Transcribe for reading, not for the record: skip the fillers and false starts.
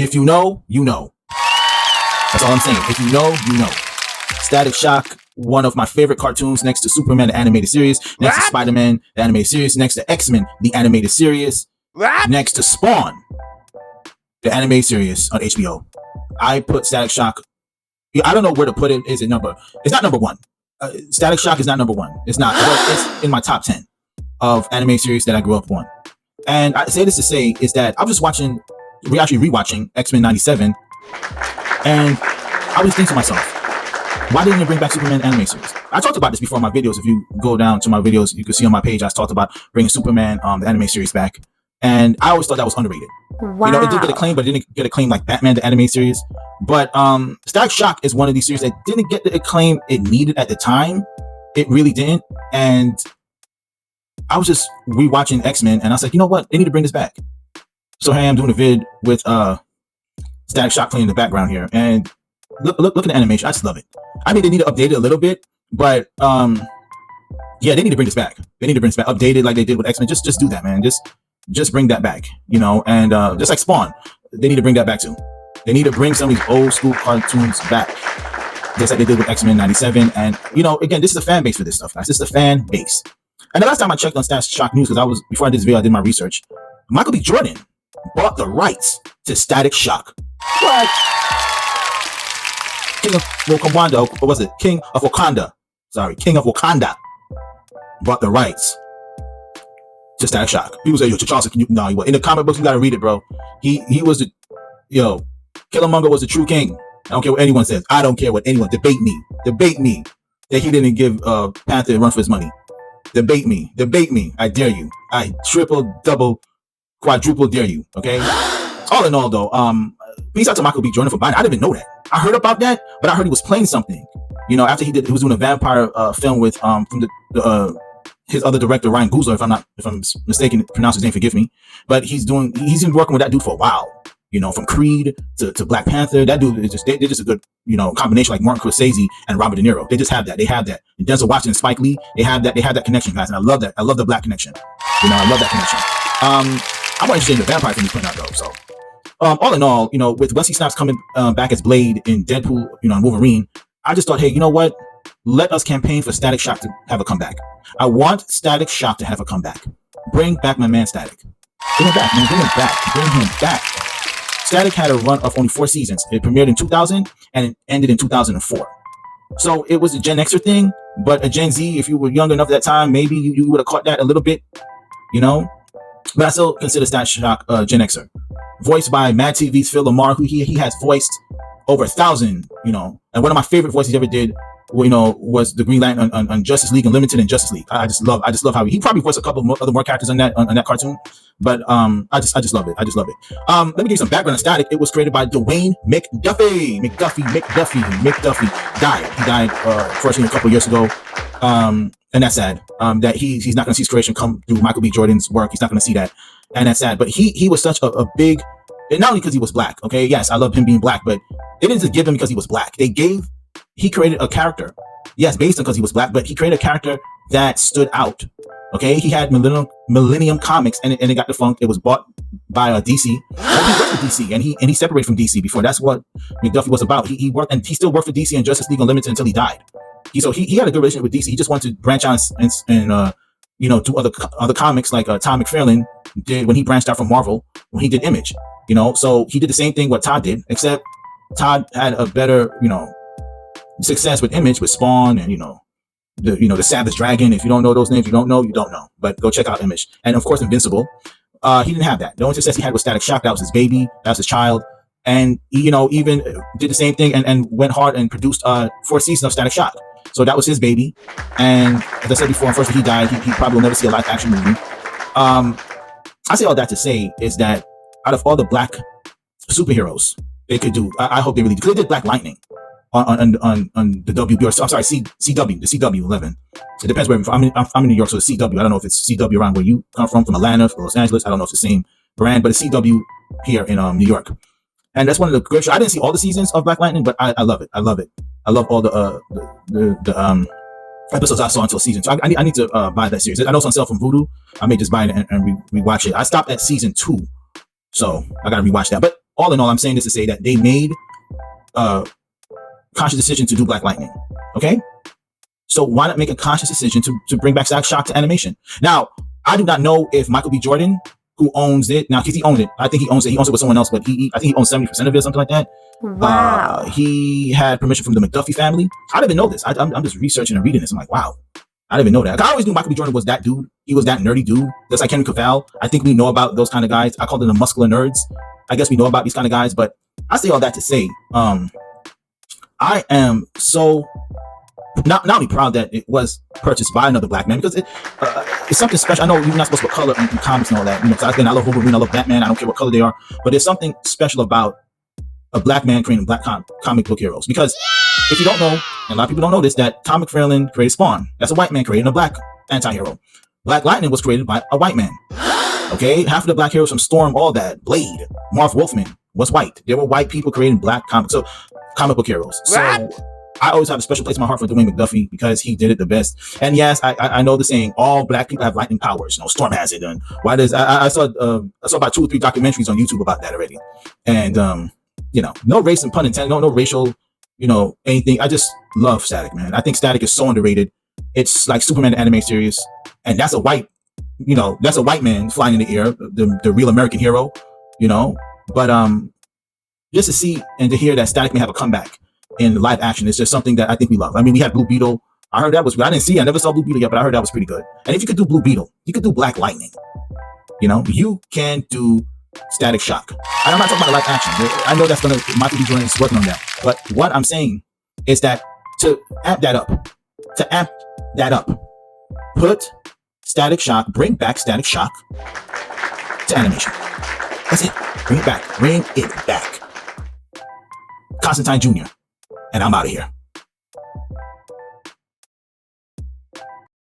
If you know, you know. That's all I'm saying. If you know, you know. Static Shock, one of my favorite cartoons, next to Superman, the animated series, next to Spider-Man, the animated series, next to X-Men, the animated series, next to Spawn, the animated series on HBO. I put Static Shock. I don't know where to put it. Is it number? It's not number one. Static Shock is not number one. It's not. It's in my top 10 of anime series that I grew up on. And I say this to say is that I'm just watching. We're actually rewatching X-Men '97, and I was thinking to myself, why didn't they bring back Superman anime series? I talked about this before in my videos. If you go down to my videos, you can see on my page I talked about bringing Superman, the anime series back, and I always thought that was underrated. Wow. You know, it did get acclaim, but it didn't get acclaim like Batman, the anime series. But Static Shock is one of these series that didn't get the acclaim it needed at the time. It really didn't. And I was just rewatching X-Men, and I was like, you know what? They need to bring this back. So here I am doing a vid with Static Shock playing in the background here, and look at the animation. I just love it. I mean, they need to update it a little bit, but yeah, they need to bring this back. They need to bring this back, update it like they did with X-Men. Just do that, man. Just bring that back, you know. And just like Spawn, they need to bring that back too. They need to bring some of these old school cartoons back, just like they did with X-Men '97. And you know, again, this is a fan base for this stuff, guys. This is a fan base. And the last time I checked on Static Shock news, because before I did this video, I did my research. Michael B. Jordan bought the rights to Static Shock. What? King of Wakanda, what was it? King of Wakanda. Sorry, King of Wakanda bought the rights to Static Shock. People say, yo, T'Challa, can you? No, in the comic books, you gotta read it, bro. He was the, Killmonger was the true king. I don't care what anyone says. I don't care what anyone, debate me that he didn't give Panther a run for his money. Debate me. I dare you. I triple, double, quadruple dare you. Okay. All in all, though, peace out to Michael B. Jordan for buying. I didn't even know that. I heard about that, but I heard he was playing something. You know, after he was doing a vampire film with from his other director Ryan Coogler, if I'm mistaken, pronounce his name, forgive me. But he's been working with that dude for a while. You know, from Creed to Black Panther, that dude is they're just a good, combination, like Martin Scorsese and Robert De Niro. They just have that. They have that. And Denzel Washington and Spike Lee, they have that connection, guys. And I love that. I love the Black connection. I love that connection. I'm more interested in the vampire thing he's putting out though. So, all in all, with Wesley Snipes coming back as Blade in Deadpool, and Wolverine, I just thought, hey, you know what? Let us campaign for Static Shock to have a comeback. I want Static Shock to have a comeback. Bring back my man Static. Bring him back, man. Bring him back. Bring him back. Static had a run of only 4 seasons. It premiered in 2000 and it ended in 2004. So it was a Gen Xer thing, but a Gen Z, if you were young enough at that time, maybe you would have caught that a little bit, But I still consider Static Shock Gen Xer. Voiced by Mad TV's Phil Lamar, who he has voiced over 1,000, and one of my favorite voices he ever did, was the Green Lantern on Justice League Unlimited and Justice League. I just love how he probably voiced a couple of more characters on that cartoon, but I just love it. Let me give you some background on Static. It was created by Dwayne McDuffie. McDuffie died. He died unfortunately a couple of years ago, and that's sad. That he's not going to see his creation come through Michael B. Jordan's work. He's not going to see that, and that's sad. But he was such a big, and not only because he was Black. Okay, yes, I love him being Black, but they didn't just give him because he was Black. He created a character, yes, based on because he was Black, but he created a character that stood out. Okay, he had Millennium Comics, and it got defunct. It was bought by DC. He worked for DC, and he separated from DC before. That's what McDuffie was about. He worked, and he still worked for DC and Justice League Unlimited until he died. He had a good relationship with DC. He just wanted to branch out and do other comics like Todd McFarlane did when he branched out from Marvel when he did Image. So he did the same thing what Todd did, except Todd had a better success with Image, with Spawn, and the Savage Dragon. If you don't know those names, you don't know. But go check out Image, and of course Invincible. He didn't have that. The only success he had was Static Shock. That was his baby. That was his child. And he, even did the same thing and went hard and produced 4 seasons of Static Shock. So that was his baby. And as I said before, unfortunately he died. He probably will never see a live action movie. I say all that to say is that out of all the Black superheroes they could do, I hope they really do. Because they did Black Lightning on the WB, or I'm sorry, CW, the CW 11. It depends where I'm in New York, so it's CW. I don't know if it's CW around where you come from Atlanta, from Los Angeles. I don't know if it's the same brand, but it's CW here in New York. And that's one of the great shows. I didn't see all the seasons of Black Lightning, but I love it. I love all the episodes I saw until season 2. I need to buy that series. I know it's on sale from Vudu. I may just buy it and rewatch it. I stopped at season 2, so I gotta rewatch that. But all in all, I'm saying this to say that they made a conscious decision to do Black Lightning. Okay? So why not make a conscious decision to bring back Static Shock to animation? Now, I do not know if Michael B. Jordan, who owns it now, because he owned it. I think he owns it. He owns it with someone else, but I think he owns 70% of it or something like that. Wow. He had permission from the McDuffie family. I didn't even know this. I'm just researching and reading this. I'm like, wow. I didn't even know that. I always knew Michael B. Jordan was that dude. He was that nerdy dude. Just like Henry Cavill. I think we know about those kind of guys. I call them the muscular nerds. I guess we know about these kind of guys. But I say all that to say, I am so not only proud that it was purchased by another Black man, because it's something special. I know you're not supposed to put color in comics and all that. You know, because I love Wolverine, I love Batman. I don't care what color they are. But there's something special about a Black man creating Black comic book heroes. Because if you don't know, and a lot of people don't know this, that Tom McFarlane created Spawn. That's a white man creating a Black anti-hero. Black Lightning was created by a white man. Okay, half of the Black heroes from Storm, all that, Blade, Marv Wolfman was white. There were white people creating Black comic book heroes. So I always have a special place in my heart for Dwayne McDuffie because he did it the best. And yes, I know the saying, all Black people have lightning powers. You know, Storm has it. And why does I saw about 2 or 3 documentaries on YouTube about that already. And you know, no race and pun intended, no racial, you know, anything. I just love Static, man. I think Static is so underrated. It's like Superman the anime series, and that's a white man flying in the air, the real American hero, you know. But just to see and to hear that Static may have a comeback in live action is just something that I think we love. I mean, we had Blue Beetle. I heard that was good. I never saw Blue Beetle yet, but I heard that was pretty good. And if you could do Blue Beetle, you could do Black Lightning. You know, you can do Static Shock. And I'm not talking about live action. I know that's Michael B. Jordan is working on that. But what I'm saying is that to amp that up, put Static Shock, bring back Static Shock to animation. That's it. Bring it back. Constantine Jr. And I'm out of here.